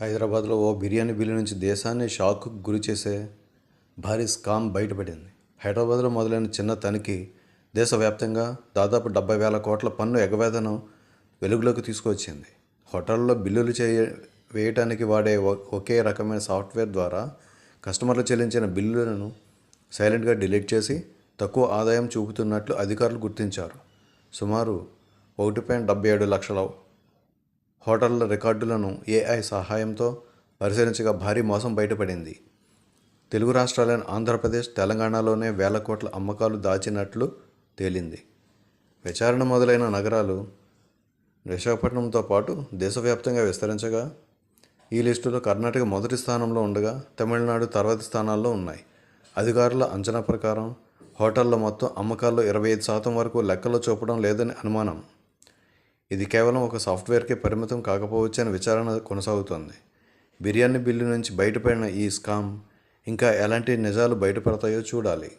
హైదరాబాద్లో ఓ బిర్యానీ బిల్లు నుంచి దేశాన్ని షాక్కు గురిచేసే భారీ స్కామ్ బయటపడింది. హైదరాబాద్లో మొదలైన చిన్న తనిఖీ దేశవ్యాప్తంగా దాదాపు 70,000 కోట్ల పన్ను ఎగవేతను వెలుగులోకి తీసుకువచ్చింది. హోటళ్లలో బిల్లులు వేయటానికి వాడే ఒకే రకమైన సాఫ్ట్వేర్ ద్వారా కస్టమర్లు చెల్లించిన బిల్లులను సైలెంట్గా డిలీట్ చేసి తక్కువ ఆదాయం చూపుతున్నట్లు అధికారులు గుర్తించారు. సుమారు 1.77 లక్షల హోటళ్ల రికార్డులను ఏఐ సహాయంతో పరిశీలించగా భారీ మోసం బయటపడింది. తెలుగు రాష్ట్రాలైన ఆంధ్రప్రదేశ్, తెలంగాణలోనే వేల కోట్ల అమ్మకాలు దాచినట్లు తేలింది. విచారణ మొదలైన నగరాలు విశాఖపట్నంతో పాటు దేశవ్యాప్తంగా విస్తరించగా ఈ లిస్టులో కర్ణాటక మొదటి స్థానంలో ఉండగా తమిళనాడు తర్వాతి స్థానాల్లో ఉన్నాయి. అధికారుల అంచనా ప్రకారం హోటళ్ల మొత్తం అమ్మకాల్లో 25% వరకు లెక్కలో చూపడం లేదని అనుమానం. ఇది కేవలం ఒక సాఫ్ట్వేర్కే పరిమితం కాకపోవచ్చని విచారణ కొనసాగుతోంది. బిర్యానీ బిల్లు నుంచి బయటపడిన ఈ స్కామ్ ఇంకా ఎలాంటి నిజాలు బయటపడతాయో చూడాలి.